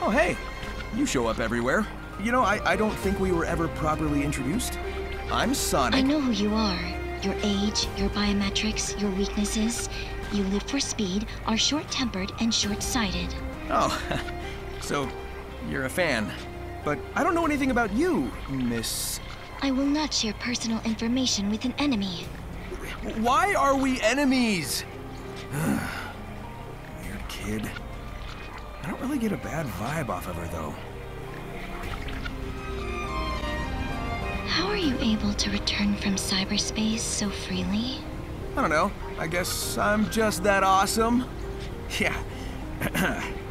Oh, hey. You show up everywhere. You know, I don't think we were ever properly introduced. I'm Sonic. I know who you are. Your age, your biometrics, your weaknesses. You live for speed, are short-tempered and short-sighted. Oh, so you're a fan. But I don't know anything about you, Miss... I will not share personal information with an enemy. Why are we enemies? Weird kid. I don't really get a bad vibe off of her, though. How are you able to return from cyberspace so freely? I don't know. I guess I'm just that awesome. Yeah.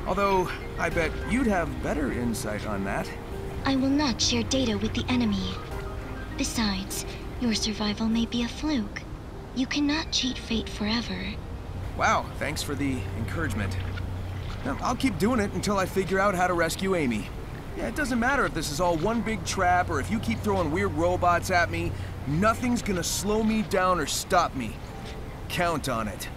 Although, I bet you'd have better insight on that. I will not share data with the enemy. Besides, your survival may be a fluke. You cannot cheat fate forever. Wow, thanks for the encouragement. Now, I'll keep doing it until I figure out how to rescue Amy. Yeah, it doesn't matter if this is all one big trap or if you keep throwing weird robots at me. Nothing's gonna slow me down or stop me. Count on it.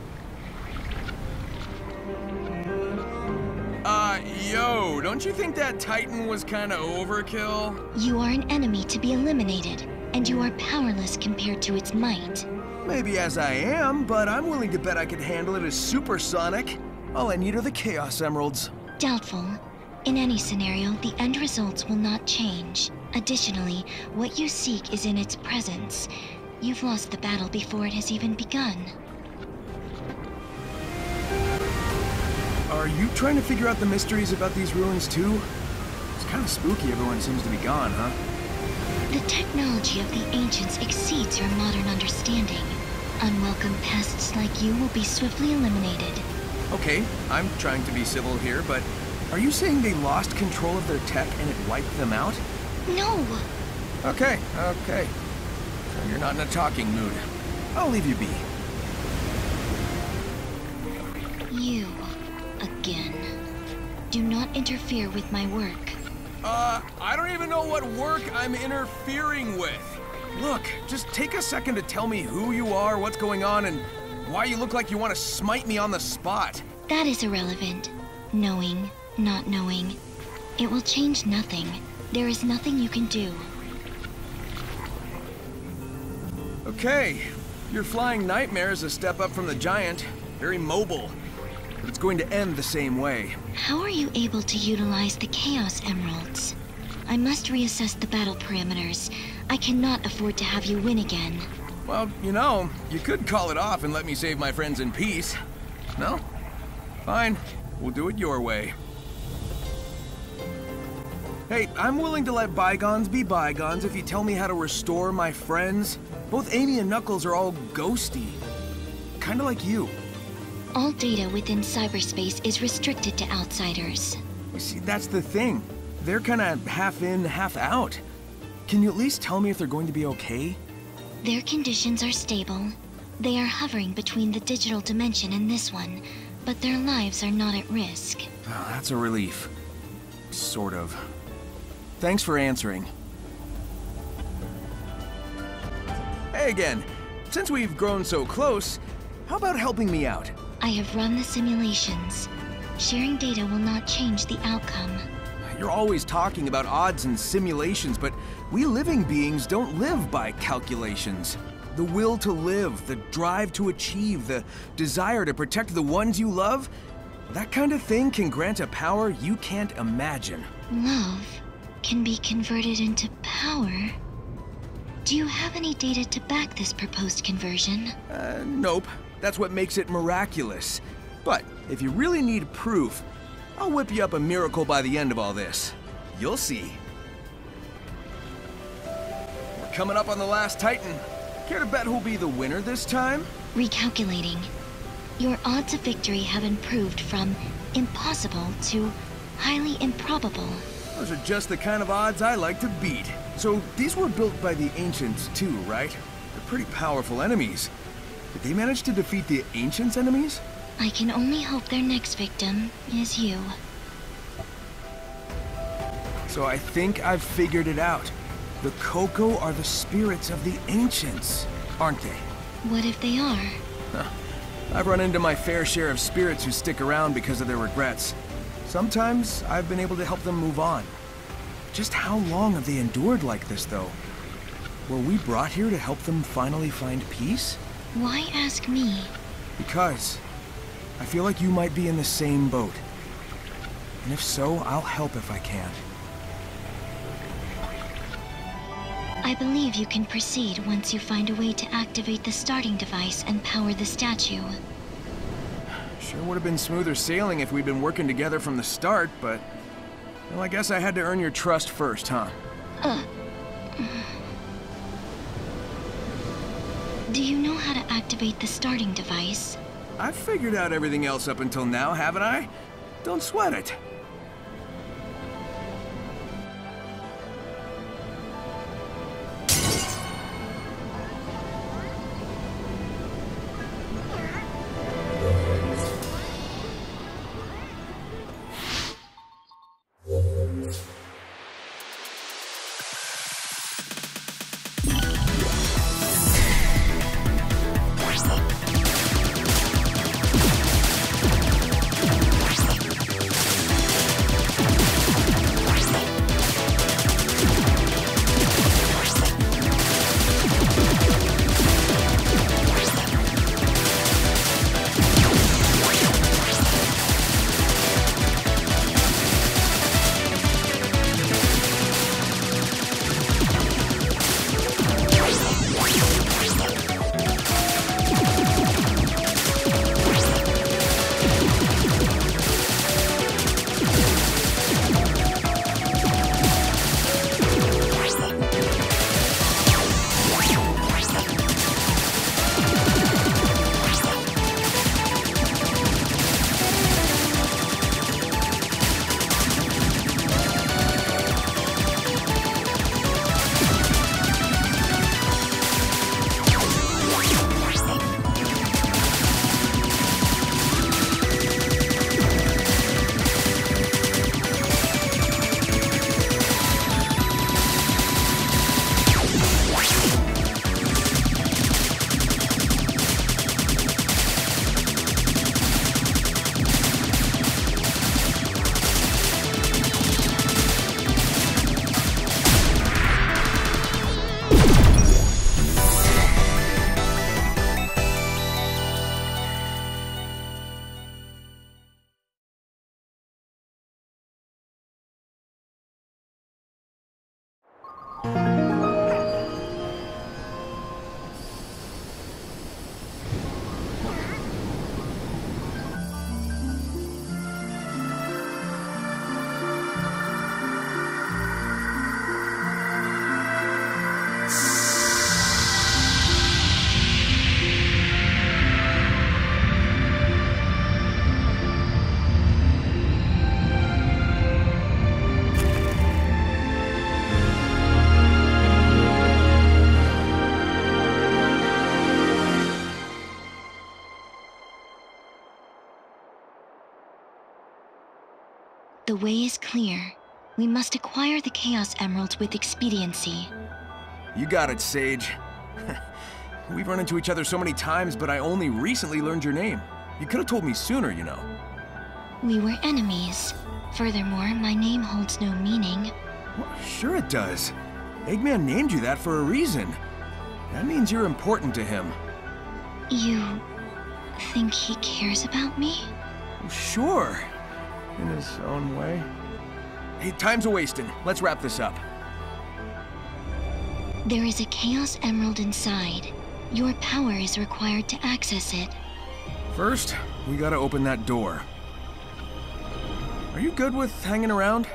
Yo, don't you think that Titan was kinda overkill? You are an enemy to be eliminated, and you are powerless compared to its might. Maybe as I am, but I'm willing to bet I could handle it as supersonic. All I need are the Chaos Emeralds. Doubtful. In any scenario, the end results will not change. Additionally, what you seek is in its presence. You've lost the battle before it has even begun. Are you trying to figure out the mysteries about these ruins too? It's kind of spooky everyone seems to be gone, huh? The technology of the ancients exceeds your modern understanding. Unwelcome pests like you will be swiftly eliminated. Okay, I'm trying to be civil here, but are you saying they lost control of their tech and it wiped them out? No! Okay. So you're not in a talking mood. I'll leave you be. You, again. Do not interfere with my work. I don't even know what work I'm interfering with. Look, just take a second to tell me who you are, what's going on, and why you look like you want to smite me on the spot. That is irrelevant. Knowing, not knowing. It will change nothing. There is nothing you can do. Okay, your flying nightmare is a step up from the giant. Very mobile. But it's going to end the same way. How are you able to utilize the Chaos Emeralds? I must reassess the battle parameters. I cannot afford to have you win again. Well, you know, you could call it off and let me save my friends in peace. No? Fine. We'll do it your way. Hey, I'm willing to let bygones be bygones if you tell me how to restore my friends. Both Amy and Knuckles are all ghosty. Kinda like you. All data within cyberspace is restricted to outsiders. You see, that's the thing. They're kinda half in, half out. Can you at least tell me if they're going to be okay? Their conditions are stable. They are hovering between the digital dimension and this one, but their lives are not at risk. Oh, that's a relief. Sort of. Thanks for answering. Hey again. Since we've grown so close, how about helping me out? I have run the simulations. Sharing data will not change the outcome. You're always talking about odds and simulations, but we living beings don't live by calculations. The will to live, the drive to achieve, the desire to protect the ones you love, that kind of thing can grant a power you can't imagine. Love can be converted into power? Do you have any data to back this proposed conversion? Nope. That's what makes it miraculous. But if you really need proof, I'll whip you up a miracle by the end of all this. You'll see. We're coming up on the last Titan. Care to bet who'll be the winner this time? Recalculating. Your odds of victory have improved from impossible to highly improbable. Those are just the kind of odds I like to beat. So these were built by the Ancients too, right? They're pretty powerful enemies. Did they manage to defeat the Ancients' enemies? I can only hope their next victim is you. So I think I've figured it out. The Kocos are the spirits of the Ancients, aren't they? What if they are? I've run into my fair share of spirits who stick around because of their regrets. Sometimes I've been able to help them move on. Just how long have they endured like this, though? Were we brought here to help them finally find peace? Why ask me? Because I feel like you might be in the same boat. And if so, I'll help if I can. I believe you can proceed once you find a way to activate the starting device and power the statue. Sure would have been smoother sailing if we'd been working together from the start, but... well, I guess I had to earn your trust first, huh? Do you know how to activate the starting device? I've figured out everything else up until now, haven't I? Don't sweat it. The way is clear. We must acquire the Chaos Emeralds with expediency. You got it, Sage. We've run into each other so many times, but I only recently learned your name. You could have told me sooner, you know. We were enemies. Furthermore, my name holds no meaning. Well, sure it does. Eggman named you that for a reason. That means you're important to him. You think he cares about me? Well, sure. In his own way. Hey, time's a-wasting. Let's wrap this up. There is a Chaos Emerald inside. Your power is required to access it. First, we gotta open that door. Are you good with hanging around?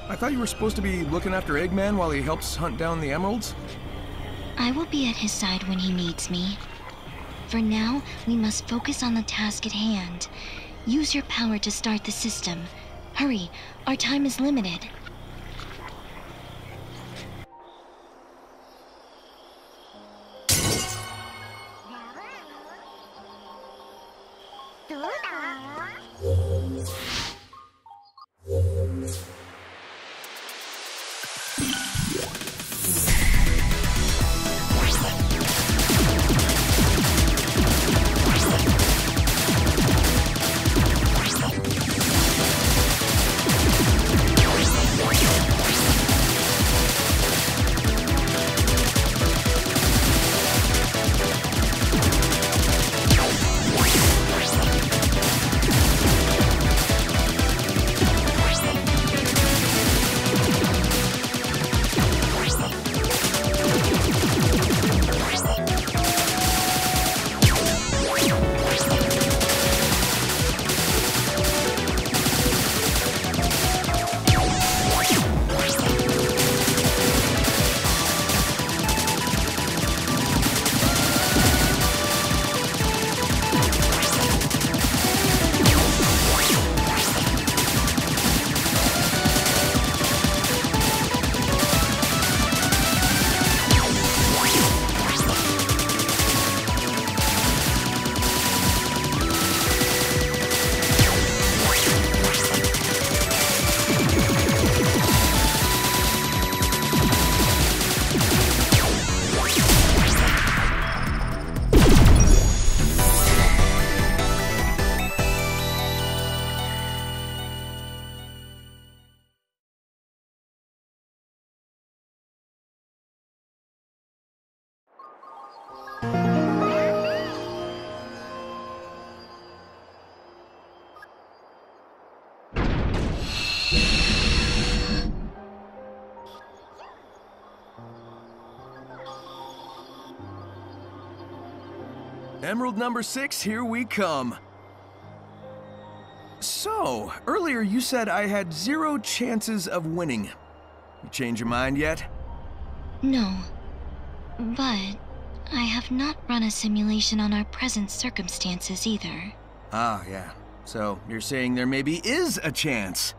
I thought you were supposed to be looking after Eggman while he helps hunt down the emeralds. I will be at his side when he needs me. For now, we must focus on the task at hand. Use your power to start the system. Hurry, our time is limited. Emerald number 6, here we come. So, earlier you said I had 0 chances of winning. You change your mind yet? No. But I have not run a simulation on our present circumstances either. Ah, yeah. So, you're saying there maybe is a chance?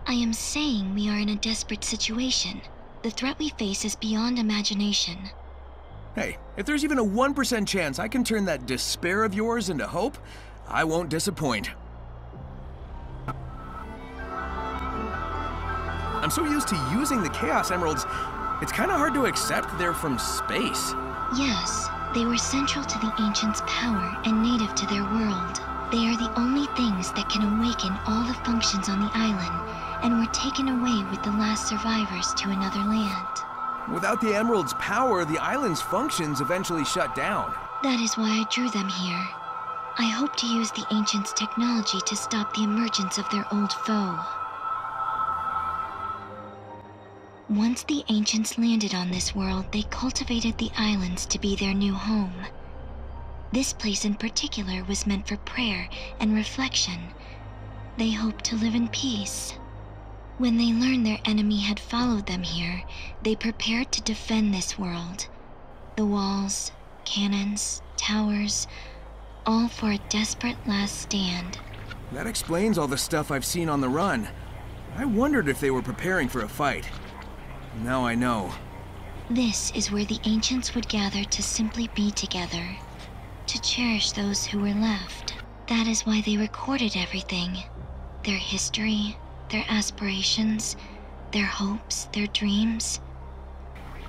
I am saying we are in a desperate situation. The threat we face is beyond imagination. Hey, if there's even a 1% chance I can turn that despair of yours into hope, I won't disappoint. I'm so used to using the Chaos Emeralds, it's kind of hard to accept they're from space. Yes, they were central to the Ancients' power and native to their world. They are the only things that can awaken all the functions on the island, and were taken away with the last survivors to another land. Without the Emerald's power, the island's functions eventually shut down. That is why I drew them here. I hope to use the Ancients' technology to stop the emergence of their old foe. Once the Ancients landed on this world, they cultivated the islands to be their new home. This place in particular was meant for prayer and reflection. They hoped to live in peace. When they learned their enemy had followed them here, they prepared to defend this world. The walls, cannons, towers, all for a desperate last stand. That explains all the stuff I've seen on the run. I wondered if they were preparing for a fight. Now I know. This is where the Ancients would gather to simply be together, to cherish those who were left. That is why they recorded everything. Their history, their aspirations, their hopes, their dreams,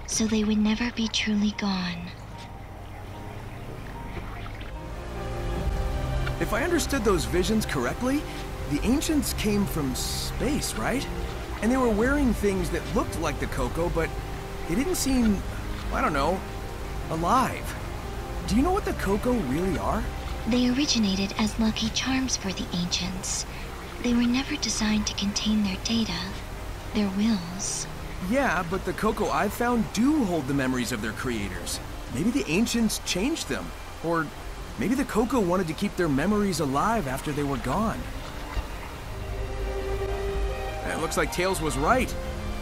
so they would never be truly gone. If I understood those visions correctly, the Ancients came from space, right? And they were wearing things that looked like the Koko, but they didn't seem, I don't know, alive. Do you know what the Koko really are? They originated as lucky charms for the Ancients. They were never designed to contain their data, their wills. Yeah, but the Koko I've found do hold the memories of their creators. Maybe the Ancients changed them, or maybe the Koko wanted to keep their memories alive after they were gone. It looks like Tails was right.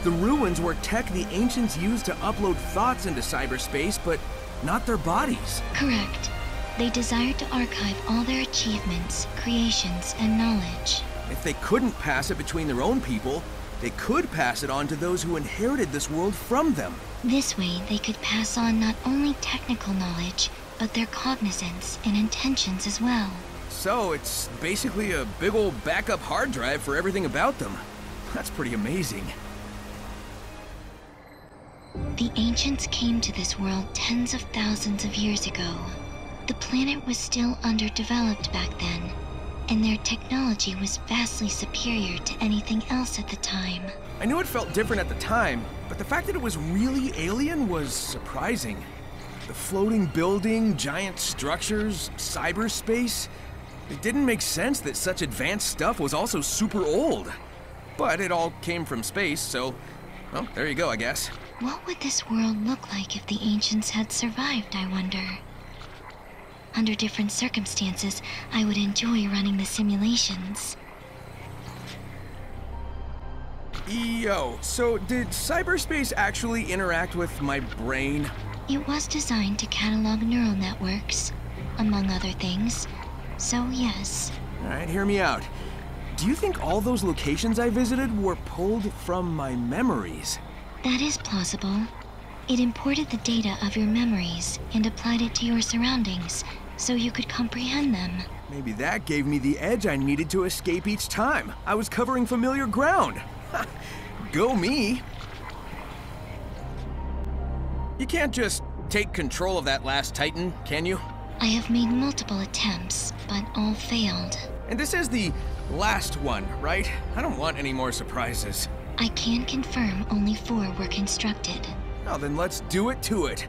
The ruins were tech the Ancients used to upload thoughts into cyberspace, but not their bodies. Correct. They desired to archive all their achievements, creations, and knowledge. If they couldn't pass it between their own people, they could pass it on to those who inherited this world from them. This way, they could pass on not only technical knowledge, but their cognizance and intentions as well. So it's basically a big old backup hard drive for everything about them. That's pretty amazing. The Ancients came to this world tens of thousands of years ago. The planet was still underdeveloped back then, and their technology was vastly superior to anything else at the time. I knew it felt different at the time, but the fact that it was really alien was surprising. The floating building, giant structures, cyberspace. It didn't make sense that such advanced stuff was also super old. But it all came from space, so, well, there you go, I guess. What would this world look like if the Ancients had survived, I wonder? Under different circumstances, I would enjoy running the simulations. Yo, so did cyberspace actually interact with my brain? It was designed to catalog neural networks, among other things, so yes. Alright, hear me out. Do you think all those locations I visited were pulled from my memories? That is plausible. It imported the data of your memories and applied it to your surroundings, so you could comprehend them. Maybe that gave me the edge I needed to escape each time. I was covering familiar ground. Go me! You can't just take control of that last Titan, can you? I have made multiple attempts, but all failed. And this is the last one, right? I don't want any more surprises. I can confirm only 4 were constructed. Well, then let's do it to it.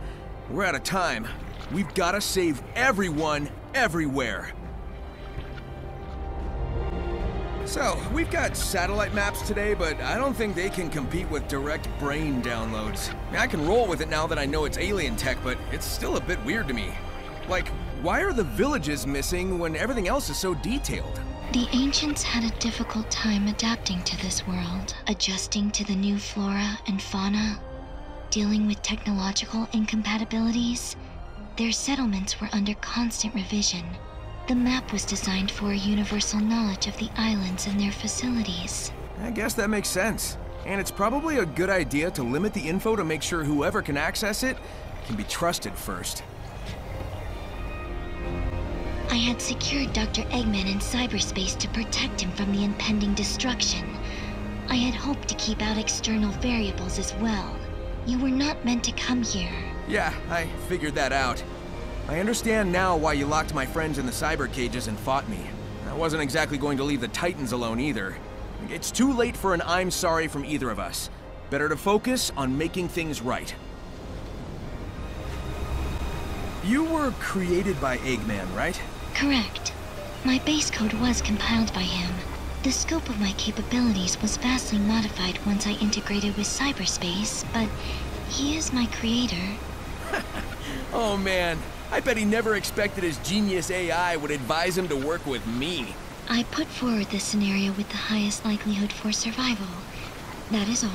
we're out of time. We've gotta save everyone, everywhere. So, we've got satellite maps today, but I don't think they can compete with direct brain downloads. I can roll with it now that I know it's alien tech, but it's still a bit weird to me. Like, why are the villages missing when everything else is so detailed? The ancients had a difficult time adapting to this world, adjusting to the new flora and fauna, dealing with technological incompatibilities. Their settlements were under constant revision. The map was designed for a universal knowledge of the islands and their facilities. I guess that makes sense. And it's probably a good idea to limit the info to make sure whoever can access it can be trusted first. I had secured Dr. Eggman in cyberspace to protect him from the impending destruction. I had hoped to keep out external variables as well. You were not meant to come here. Yeah, I figured that out. I understand now why you locked my friends in the cyber cages and fought me. I wasn't exactly going to leave the Titans alone either. It's too late for an I'm sorry from either of us. Better to focus on making things right. You were created by Eggman, right? Correct. My base code was compiled by him. The scope of my capabilities was vastly modified once I integrated with cyberspace, but he is my creator. Oh man, I bet he never expected his genius AI would advise him to work with me. I put forward this scenario with the highest likelihood for survival. That is all.